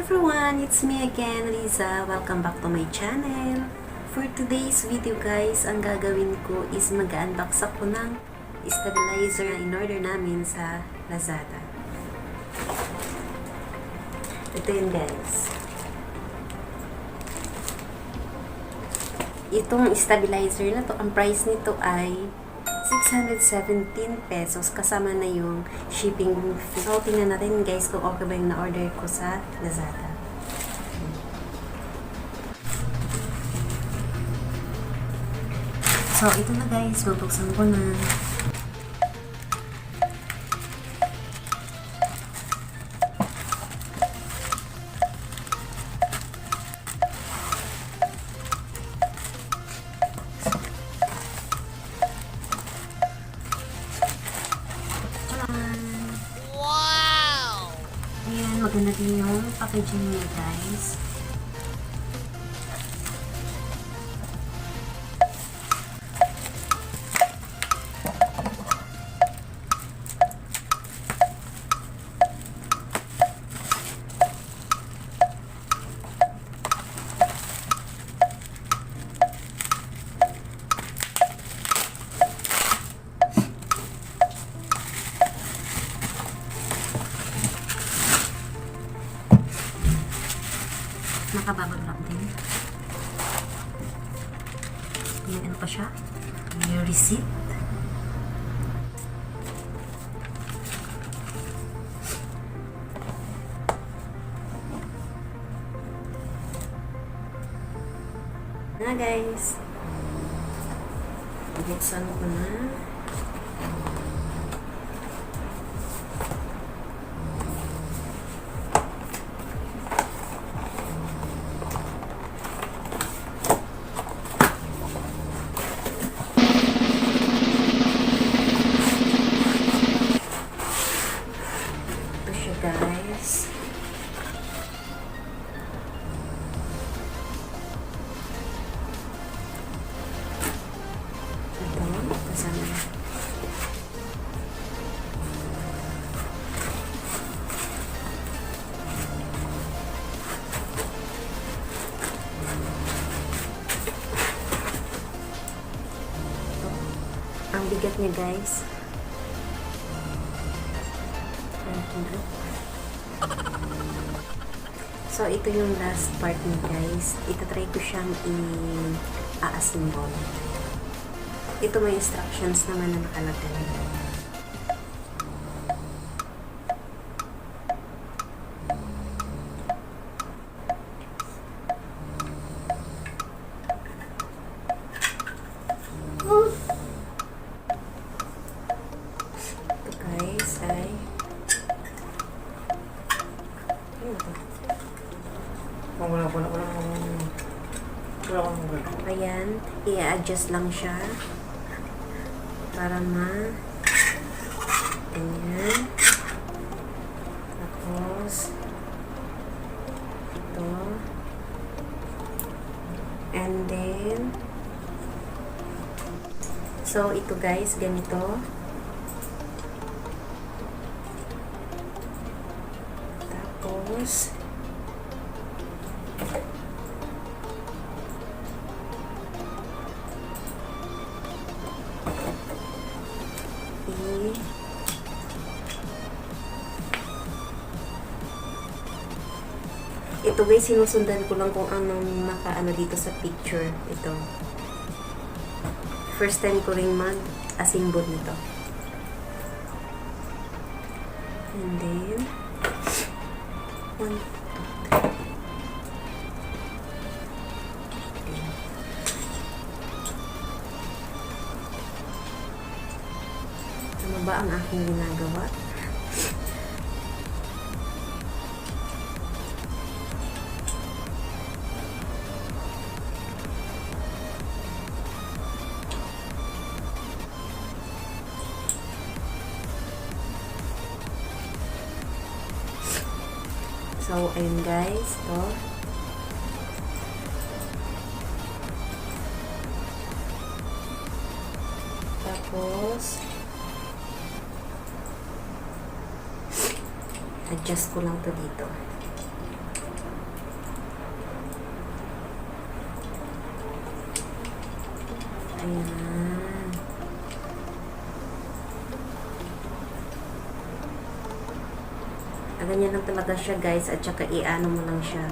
everyone! It's me again, Liza. Welcome back to my channel. For today's video guys, ang gagawin ko is mag-unbox ako ng stabilizer na in-order namin sa Lazada. Ito yun guys. Itong stabilizer na to, ang price nito ay 617 pesos kasama na yung shipping fee. So, tingnan natin guys kung okay ba yung na-order ko sa Lazada. So, ito na guys. Bubuksan ko na. Maganda din yung packaging niya guys. Nakababag lang din. May ano pa siya? May receipt. Na guys. Buksan ko na. Guys, ito, kasama na. Ito, ang bigat niya guys. So, ito yung last part niya guys. Itatry ko siyang i-assemble. Ito may instructions naman na nakalagay. Ito guys ay ayan, i-adjust lang siya para ganyan. Tapos ito, and then so ito guys, ganito. Tapos ito guys, sinusundan ko lang kung anong nakaano dito sa picture. Ito. First time ko rin mag-assemble nito. And then, 1, 2, 3. Ano ba ang aking ginagawa? So, ayun guys, ito. Tapos, adjust ko lang to dito. Ayan. Ganyan lang talaga siya guys, at saka i-ano mo lang siya.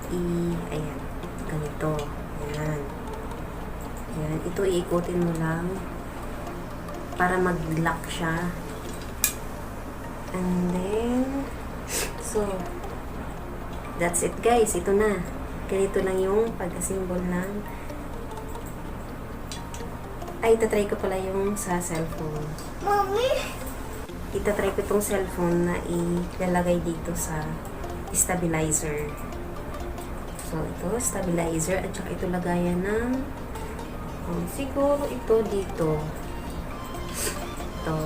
Ayan. Ganito. Ayan. Ayan. Ito iikutin mo lang para mag-lock siya. And then, so, that's it guys. Ito na. Ganito lang yung pagka-symbol ng itatry ko pala yung sa cellphone. Mommy! Itatry ko itong cellphone na ilalagay dito sa stabilizer. So, ito, stabilizer. At saka ito lagayan ng siguro ito dito. Ito.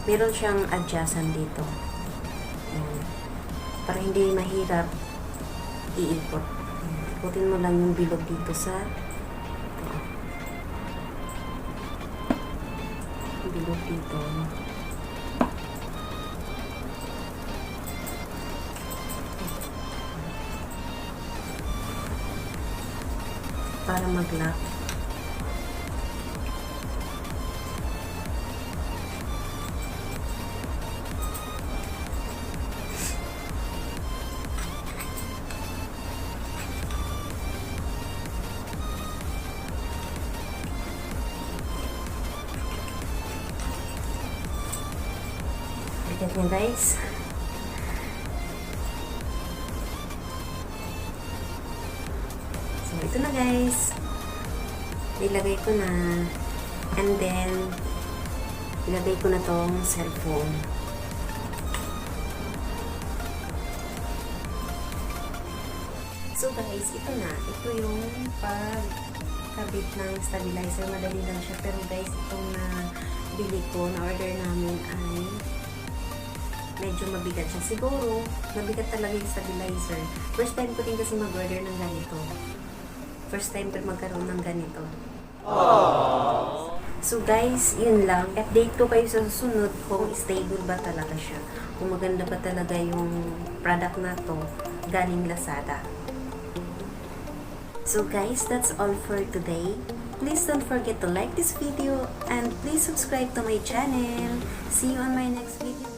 Meron siyang adjustan dito. Ayan. Para hindi mahirap iikot. Ikutin mo lang yung bilog dito sa bilog dito. Para mag-lock. Bigat niya guys. So, ito na guys. Ilagay ko na. And then, ilagay ko na tong cellphone. So guys, ito na. Ito yung pagkabit ng stabilizer. Madali lang siya. Pero guys, itong bili ko, na-order namin ay medyo mabigat siya. Siguro, mabigat talaga yung stabilizer. First time ko din kasi mag-order ng ganito. First time ko magkaroon ng ganito. Aww. So guys, yun lang. Update ko kayo sa susunod kung stable ba talaga siya. Kung maganda ba talaga yung product na to galing Lazada. So guys, that's all for today. Please don't forget to like this video and please subscribe to my channel. See you on my next video.